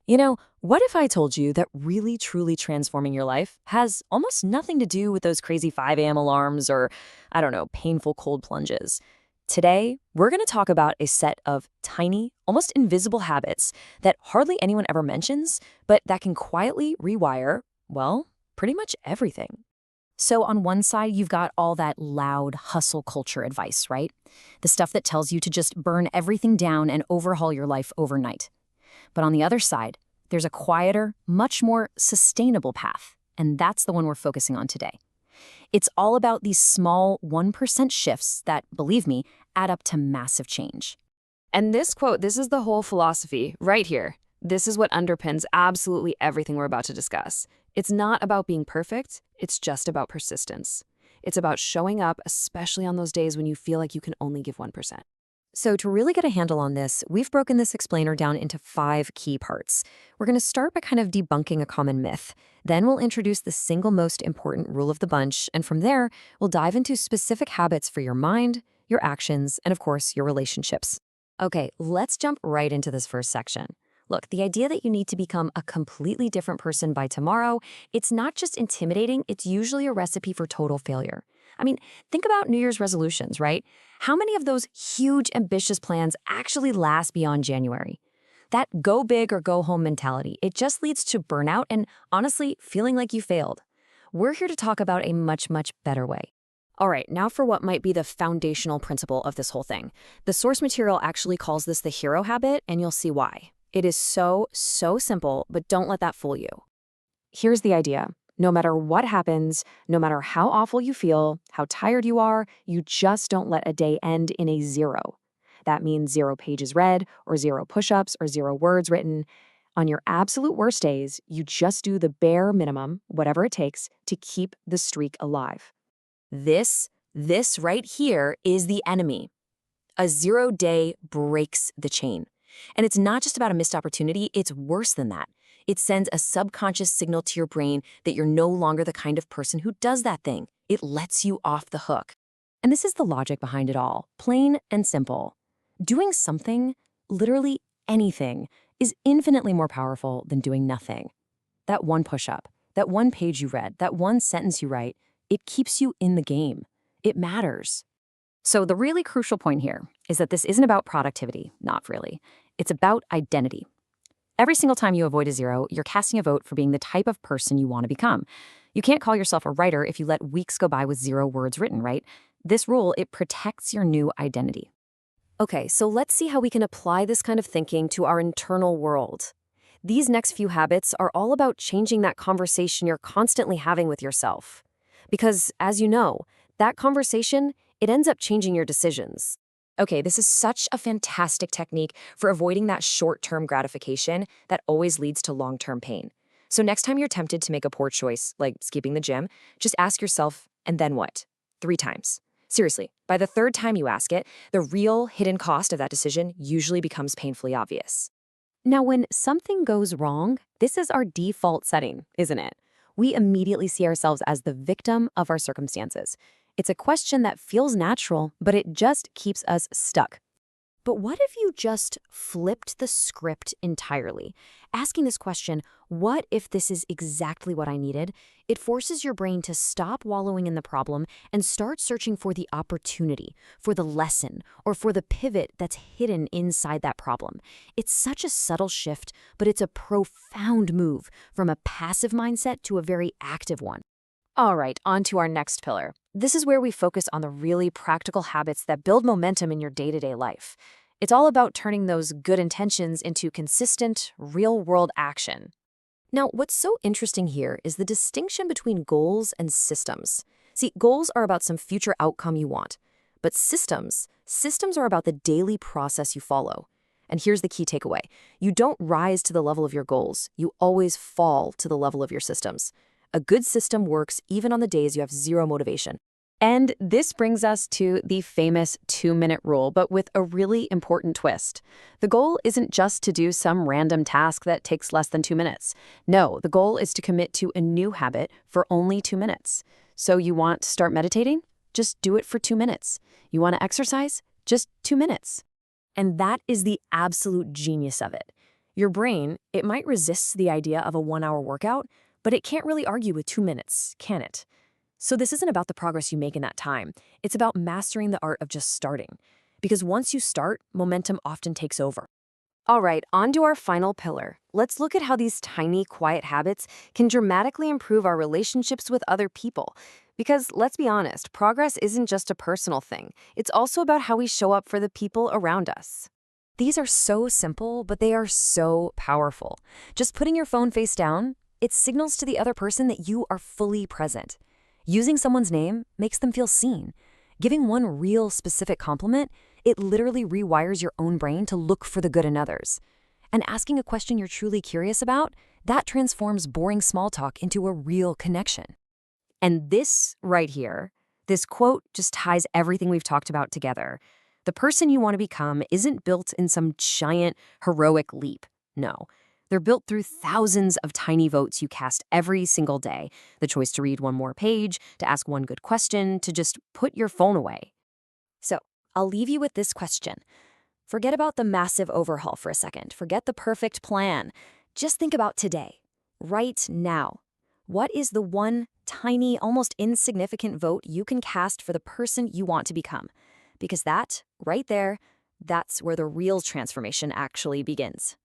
What if I told you that really truly transforming your life has almost nothing to do with those crazy 5 a.m. alarms or, I don't know, painful cold plunges? Today, we're going to talk about a set of tiny, almost invisible habits that hardly anyone ever mentions, but that can quietly rewire, well, pretty much everything. So on one side, you've got all that loud hustle culture advice, right? The stuff that tells you to just burn everything down and overhaul your life overnight. But on the other side, there's a quieter, much more sustainable path, and that's the one we're focusing on today. It's all about these small 1% shifts that, believe me, add up to massive change. And this quote, this is the whole philosophy right here. This is what underpins absolutely everything we're about to discuss. It's not about being perfect, it's just about persistence. It's about showing up, especially on those days when you feel like you can only give 1%. So to really get a handle on this, we've broken this explainer down into 5 key parts. We're going to start by kind of debunking a common myth. Then we'll introduce the single most important rule of the bunch, and from there, we'll dive into specific habits for your mind, your actions, and of course, your relationships. Okay, let's jump right into this first section. Look, the idea that you need to become a completely different person by tomorrow, it's not just intimidating, it's usually a recipe for total failure. I mean, think about New Year's resolutions, right? How many of those huge, ambitious plans actually last beyond January? That go big or go home mentality, it just leads to burnout and, honestly, feeling like you failed. We're here to talk about a much, much better way. All right, now for what might be the foundational principle of this whole thing. The source material actually calls this the hero habit, and you'll see why. It is so simple, but don't let that fool you. Here's the idea. No matter what happens, no matter how awful you feel, how tired you are, you just don't let a day end in a 0. That means 0 pages read, or 0 push-ups, or 0 words written. On your absolute worst days, you just do the bare minimum, whatever it takes, to keep the streak alive. This right here is the enemy. A 0 day breaks the chain. And it's not just about a missed opportunity, it's worse than that. It sends a subconscious signal to your brain that you're no longer the kind of person who does that thing. It lets you off the hook. And this is the logic behind it all, plain and simple. Doing something, literally anything, is infinitely more powerful than doing nothing. That one push-up, that one page you read, that one sentence you write, it keeps you in the game. It matters. So the really crucial point here is that this isn't about productivity, not really. It's about identity. Every single time you avoid a 0, you're casting a vote for being the type of person you want to become. You can't call yourself a writer if you let weeks go by with 0 words written, right? This rule, it protects your new identity. Okay, so let's see how we can apply this kind of thinking to our internal world. These next few habits are all about changing that conversation you're constantly having with yourself. Because, as you know, that conversation, it ends up changing your decisions. Okay, this is such a fantastic technique for avoiding that short-term gratification that always leads to long-term pain. So next time you're tempted to make a poor choice, like skipping the gym, just ask yourself, and then what? 3 times. Seriously, by the 3rd time you ask it, the real hidden cost of that decision usually becomes painfully obvious. Now, when something goes wrong, this is our default setting, isn't it? We immediately see ourselves as the victim of our circumstances. It's a question that feels natural, but it just keeps us stuck. But what if you just flipped the script entirely? Asking this question, what if this is exactly what I needed? It forces your brain to stop wallowing in the problem and start searching for the opportunity, for the lesson, or for the pivot that's hidden inside that problem. It's such a subtle shift, but it's a profound move from a passive mindset to a very active one. All right, on to our next pillar. This is where we focus on the really practical habits that build momentum in your day-to-day life. It's all about turning those good intentions into consistent, real-world action. Now, what's so interesting here is the distinction between goals and systems. See, goals are about some future outcome you want, but systems are about the daily process you follow. And here's the key takeaway. You don't rise to the level of your goals. You always fall to the level of your systems. A good system works even on the days you have 0 motivation. And this brings us to the famous 2-minute rule, but with a really important twist. The goal isn't just to do some random task that takes less than 2 minutes. No, the goal is to commit to a new habit for only 2 minutes. So you want to start meditating? Just do it for 2 minutes. You want to exercise? Just 2 minutes. And that is the absolute genius of it. Your brain, it might resist the idea of a 1 hour workout, but it can't really argue with 2 minutes, can it? So this isn't about the progress you make in that time. It's about mastering the art of just starting. Because once you start, momentum often takes over. All right, on to our final pillar. Let's look at how these tiny, quiet habits can dramatically improve our relationships with other people. Because let's be honest, progress isn't just a personal thing, it's also about how we show up for the people around us. These are so simple, but they are so powerful. Just putting your phone face down, it signals to the other person that you are fully present. Using someone's name makes them feel seen. Giving one real specific compliment, it literally rewires your own brain to look for the good in others. And asking a question you're truly curious about, that transforms boring small talk into a real connection. And this right here, this quote just ties everything we've talked about together. The person you want to become isn't built in some giant, heroic leap. No. They're built through thousands of tiny votes you cast every single day. The choice to read one more page, to ask one good question, to just put your phone away. So, I'll leave you with this question. Forget about the massive overhaul for a second. Forget the perfect plan. Just think about today, right now. What is the one tiny, almost insignificant vote you can cast for the person you want to become? Because that, right there, that's where the real transformation actually begins.